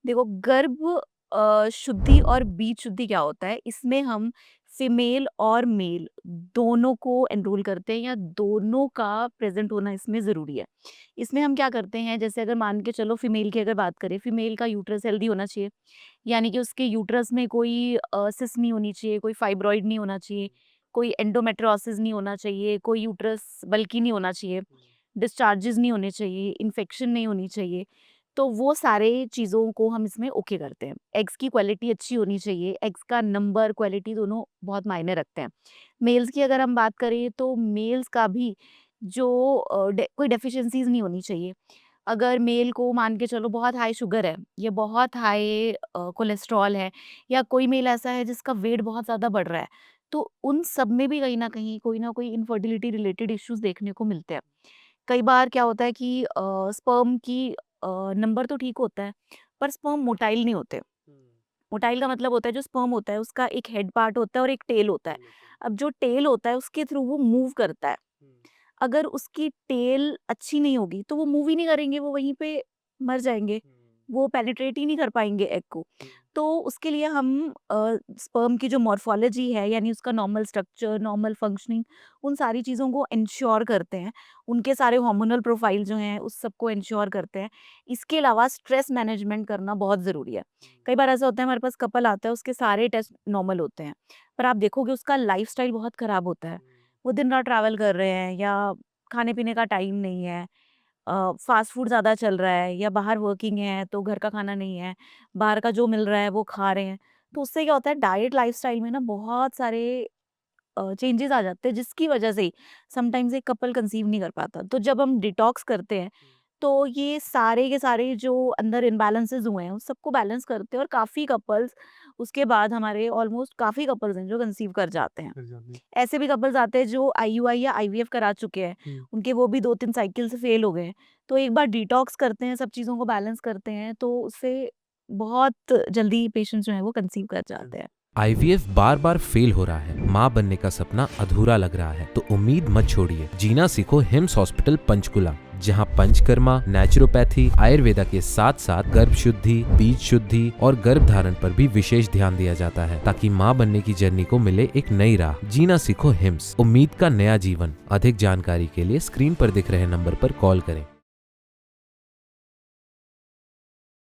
देखो गर्भ शुद्धि और बीज शुद्धि क्या होता है, इसमें हम फीमेल और मेल दोनों को एनरोल करते हैं या दोनों का प्रेज़ेंट होना इसमें ज़रूरी है। इसमें हम क्या करते हैं, जैसे अगर मान के चलो फीमेल की अगर बात करें, फीमेल का यूट्रस हेल्दी होना चाहिए, यानी कि उसके यूट्रस में कोई सिस्ट नहीं होनी चाहिए, कोई फाइब्रॉइड नहीं होना चाहिए, कोई एंडोमेट्रियोसिस नहीं होना चाहिए, कोई यूट्रस बल्की नहीं होना चाहिए, डिस्चार्जेज़ नहीं होने चाहिए, इन्फेक्शन नहीं होनी चाहिए। तो वो सारे चीज़ों को हम इसमें ओके करते हैं। एग्स की क्वालिटी अच्छी होनी चाहिए, एग्स का नंबर, क्वालिटी दोनों बहुत मायने रखते हैं। मेल्स की अगर हम बात करें तो मेल्स का भी जो कोई डेफिशिएंसीज़ नहीं होनी चाहिए। अगर मेल को मान के चलो बहुत हाई शुगर है, या बहुत हाई कोलेस्ट्रॉल है, या कोई मेल ऐसा है जिसका वेट बहुत ज़्यादा बढ़ रहा है, तो उन सब में भी कहीं न कहीं कोई ना कोई इनफर्टिलिटी रिलेटेड इश्यूज़ देखने को मिलते हैं। कई बार क्या होता है कि स्पर्म की नंबर तो ठीक होता है, पर स्पर्म मोटाइल नहीं होते। मोटाइल का मतलब होता है जो स्पर्म होता है उसका एक हेड पार्ट होता है और एक टेल होता है। अब जो टेल होता है उसके थ्रू वो मूव करता है। अगर उसकी टेल अच्छी नहीं होगी तो वो मूव ही नहीं करेंगे, वो वहीं पे मर जाएँगे। वो पेनिट्रेट ही नहीं कर पाएँगे एग को। तो उसके लिए हम स्पर्म की जो मॉर्फोलॉजी है, यानी उसका नॉर्मल स्ट्रक्चर, नॉर्मल फंक्शनिंग, उन सारी चीज़ों को एन्श्योर करते हैं। उनके सारे हार्मोनल प्रोफाइल जो हैं उस सब को एन्श्योर करते हैं। इसके अलावा स्ट्रेस मैनेजमेंट करना बहुत ज़रूरी है। कई बार ऐसा होता है हमारे पास कपल आता है, उसके सारे टेस्ट नॉर्मल होते हैं, पर आप देखोगे उसका लाइफ़स्टाइल बहुत ख़राब होता है। वो दिन-रात ट्रैवल कर रहे हैं, या खाने-पीने का टाइम नहीं है, फ़ास्ट फूड ज़्यादा चल रहा है, या बाहर वर्किंग है तो घर का खाना नहीं है, बाहर का जो मिल रहा है वो खा रहे हैं। तो उससे क्या होता है, डाइट लाइफ़स्टाइल में ना बहुत सारे चेंजेज़ आ जाते हैं, जिसकी वजह से समटाइम्स एक कपल कंसीव नहीं कर पाता। तो जब हम डिटॉक्स करते हैं तो ये सारे के सारे जो अंदर इम्बैलेंसेस हुए हैं उस सबको बैलेंस करते हैं, और काफ़ी कपल्स उसके बाद हमारे ऑलमोस्ट काफ़ी कपल्स हैं जो कंसीव कर जाते हैं। ऐसे भी कपल्स आते हैं जो आईयूआई या आईवीएफ करा चुके हैं, उनके वो भी 2-3 साइकिल से फेल हो गए हैं। तो एक बार डिटॉक्स करते हैं, सब चीज़ों को बैलेंस करते हैं, तो उससे बहुत जल्दी पेशेंट्स जो हैं वो कंसीव कर जाते हैं। आईवीएफ बार बार फेल हो रहा है, माँ बनने का सपना अधूरा लग रहा है, तो उम्मीद मत छोड़िए। जीना सीखो हिम्स हॉस्पिटल पंचकुला, जहाँ पंचकर्मा, नेचुरोपैथी, आयुर्वेदा के साथ साथ गर्भ शुद्धि, बीज शुद्धि और गर्भ धारण पर भी विशेष ध्यान दिया जाता है, ताकि माँ बनने की जर्नी को मिले एक नई राह। जीना सीखो हिम्स, उम्मीद का नया जीवन। अधिक जानकारी के लिए स्क्रीन पर दिख रहे नंबर पर कॉल करें।